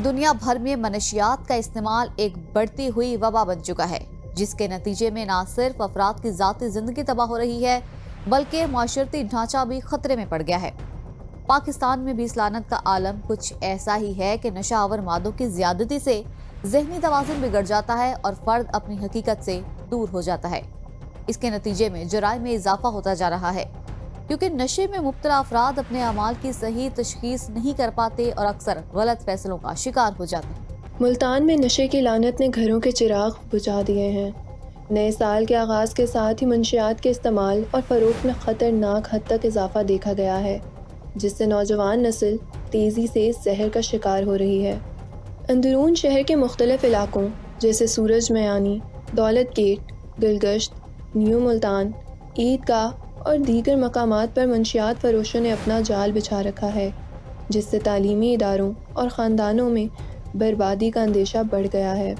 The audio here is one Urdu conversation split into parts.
دنیا بھر میں منشیات کا استعمال ایک بڑھتی ہوئی وبا بن چکا ہے، جس کے نتیجے میں نہ صرف افراد کی ذاتی زندگی تباہ ہو رہی ہے بلکہ معاشرتی ڈھانچہ بھی خطرے میں پڑ گیا ہے۔ پاکستان میں بھی اس لعنت کا عالم کچھ ایسا ہی ہے کہ نشہ آور مادوں کی زیادتی سے ذہنی توازن بگڑ جاتا ہے اور فرد اپنی حقیقت سے دور ہو جاتا ہے۔ اس کے نتیجے میں جرائم میں اضافہ ہوتا جا رہا ہے، کیونکہ نشے میں مبتلا افراد اپنے اعمال کی صحیح تشخیص نہیں کر پاتے اور اکثر غلط فیصلوں کا شکار ہو جاتے ہیں۔ ملتان میں نشے کی لعنت نے گھروں کے چراغ بجھا دیے ہیں۔ نئے سال کے آغاز کے ساتھ ہی منشیات کے استعمال اور فروخت میں خطرناک حد تک اضافہ دیکھا گیا ہے، جس سے نوجوان نسل تیزی سے زہر کا شکار ہو رہی ہے۔ اندرون شہر کے مختلف علاقوں جیسے سورج میانی، دولت گیٹ، گلگشت، نیو ملتان، عیدگاہ اور دیگر مقامات پر منشیات فروشوں نے اپنا جال بچھا رکھا ہے، جس سے تعلیمی اداروں اور خاندانوں میں بربادی کا اندیشہ بڑھ گیا ہے۔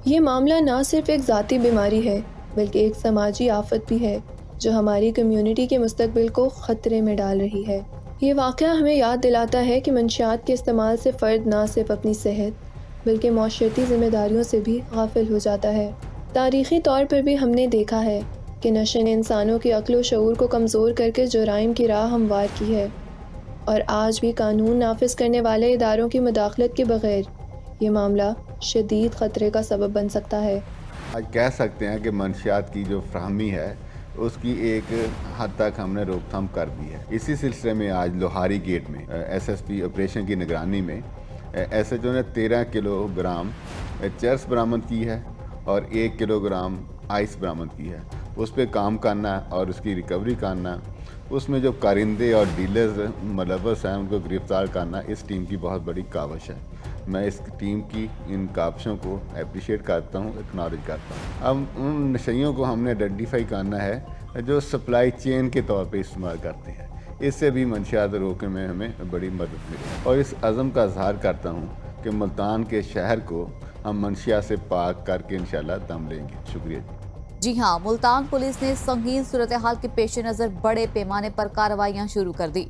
یہ معاملہ نہ صرف ایک ذاتی بیماری ہے بلکہ ایک سماجی آفت بھی ہے جو ہماری کمیونٹی کے مستقبل کو خطرے میں ڈال رہی ہے۔ یہ واقعہ ہمیں یاد دلاتا ہے کہ منشیات کے استعمال سے فرد نہ صرف اپنی صحت بلکہ معاشرتی ذمہ داریوں سے بھی غافل ہو جاتا ہے۔ تاریخی طور پر بھی ہم نے دیکھا ہے کہ نشے نے انسانوں کی عقل و شعور کو کمزور کر کے جرائم کی راہ ہموار کی ہے، اور آج بھی قانون نافذ کرنے والے اداروں کی مداخلت کے بغیر یہ معاملہ شدید خطرے کا سبب بن سکتا ہے۔ آج کہہ سکتے ہیں کہ منشیات کی جو فراہمی ہے اس کی ایک حد تک ہم نے روک تھام کر دی ہے۔ اسی سلسلے میں آج لوہاری گیٹ میں ایس ایس پی آپریشن کی نگرانی میں ایس ایچ او نے 13 کلو گرام چرس برآمد کی ہے اور 1 کلو گرام آئس برآمد کی ہے۔ اس پہ کام کرنا اور اس کی ریکوری کرنا، اس میں جو کارندے اور ڈیلرز ملوث ہیں ان کو گرفتار کرنا اس ٹیم کی بہت بڑی کاوش ہے۔ میں اس ٹیم کی ان کاوشوں کو اپریشیٹ کرتا ہوں، اکنالج کرتا ہوں۔ اب ان نشیوں کو ہم نے آئیڈینٹیفائی کرنا ہے جو سپلائی چین کے طور پہ استعمال کرتے ہیں، اس سے بھی منشیات روکنے میں ہمیں بڑی مدد ملے، اور اس عزم کا اظہار کرتا ہوں کہ ملتان کے شہر کو ہم منشیات سے پاک کر کے انشاءاللہ دم لیں گے۔ شکریہ۔ جی ہاں، ملتان پولیس نے سنگین صورتحال کے پیش نظر بڑے پیمانے پر کارروائیاں شروع کر دی۔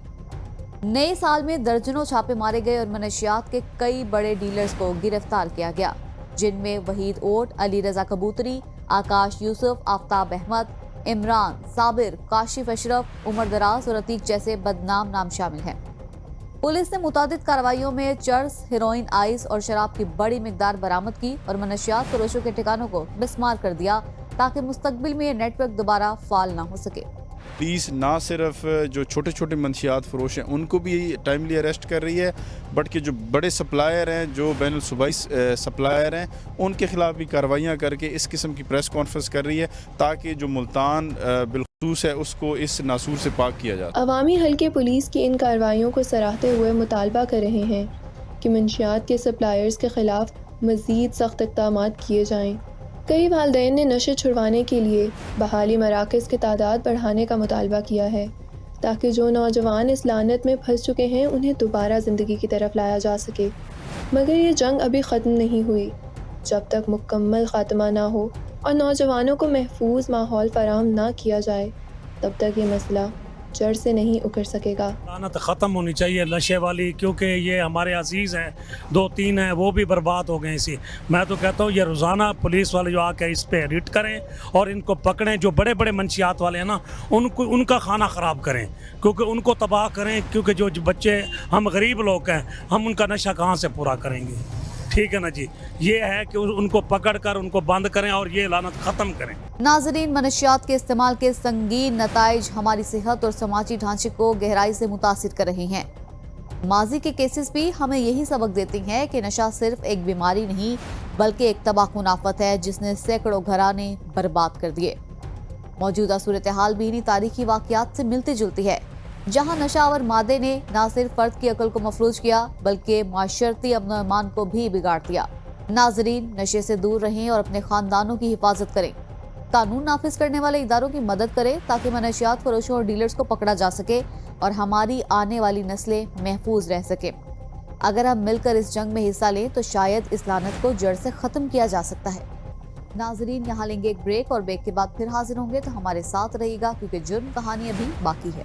نئے سال میں درجنوں چھاپے مارے گئے اور منشیات کے کئی بڑے ڈیلرز کو گرفتار کیا گیا، جن میں وحید اوٹ، علی رضا کبوتری، آکاش یوسف، آفتاب احمد، عمران، صابر، کاشف اشرف، عمر دراز اور عتیق جیسے بدنام نام شامل ہیں۔ پولیس نے متعدد کارروائیوں میں چرس، ہیروئن، آئس اور شراب کی بڑی مقدار برآمد کی اور منشیات فروشوں کے ٹھکانوں کو مسمار کر دیا تاکہ مستقبل میں یہ نیٹ ورک دوبارہ فعال نہ ہو سکے۔ پولیس نہ صرف جو چھوٹے چھوٹے منشیات فروش ہیں ان کو بھی ٹائملی اریسٹ کر رہی ہے، بٹ کہ جو بڑے سپلائر ہیں، جو بین الصوبائی سپلائر ہیں، ان کے خلاف بھی کارروائیاں کر کے اس قسم کی پریس کانفرنس کر رہی ہے تاکہ جو ملتان بالخصوص ہے اس کو اس ناسور سے پاک کیا جائے۔ عوامی حلقے پولیس کی ان کارروائیوں کو سراہتے ہوئے مطالبہ کر رہے ہیں کہ منشیات کے سپلائرز کے خلاف مزید سخت اقدامات کیے جائیں۔ کئی والدین نے نشے چھڑوانے کے لیے بحالی مراکز کی تعداد بڑھانے کا مطالبہ کیا ہے تاکہ جو نوجوان اس لعنت میں پھنس چکے ہیں انہیں دوبارہ زندگی کی طرف لایا جا سکے، مگر یہ جنگ ابھی ختم نہیں ہوئی۔ جب تک مکمل خاتمہ نہ ہو اور نوجوانوں کو محفوظ ماحول فراہم نہ کیا جائے تب تک یہ مسئلہ جڑ سے نہیں اکھڑ سکے گا۔ لعنت ختم ہونی چاہیے نشے والی، کیونکہ یہ ہمارے عزیز ہیں، 2-3 ہیں وہ بھی برباد ہو گئے اسی۔ میں تو کہتا ہوں یہ روزانہ پولیس والے جو آ کے اس پہ ریڈ کریں اور ان کو پکڑیں، جو بڑے بڑے منشیات والے ہیں نا ان کا کھانا خراب کریں، کیونکہ ان کو تباہ کریں، کیونکہ جو بچے ہم غریب لوگ ہیں ہم ان کا نشہ کہاں سے پورا کریں گے؟ ٹھیک ہے نا جی، یہ ہے کہ ان کو پکڑ کر ان کو بند کریں اور یہ لعنت ختم کریں۔ ناظرین، منشیات کے استعمال کے سنگین نتائج ہماری صحت اور سماجی ڈھانچے کو گہرائی سے متاثر کر رہے ہیں۔ ماضی کے کیسز بھی ہمیں یہی سبق دیتی ہیں کہ نشہ صرف ایک بیماری نہیں بلکہ ایک تباہ کن آفت ہے جس نے سینکڑوں گھرانے برباد کر دیے۔ موجودہ صورتحال بھی انہی تاریخی واقعات سے ملتی جلتی ہے، جہاں نشہ آور مادے نے نہ صرف فرد کی عقل کو مفلوج کیا بلکہ معاشرتی امن و امان کو بھی بگاڑ دیا۔ ناظرین، نشے سے دور رہیں اور اپنے خاندانوں کی حفاظت کریں۔ قانون نافذ کرنے والے اداروں کی مدد کریں تاکہ منشیات فروشوں اور ڈیلرز کو پکڑا جا سکے اور ہماری آنے والی نسلیں محفوظ رہ سکیں۔ اگر ہم مل کر اس جنگ میں حصہ لیں تو شاید اس لعنت کو جڑ سے ختم کیا جا سکتا ہے۔ ناظرین، یہاں لیں گے ایک بریک اور بریک کے بعد پھر حاضر ہوں گے، تو ہمارے ساتھ رہیے گا کیونکہ جرم کہانی ابھی باقی ہے۔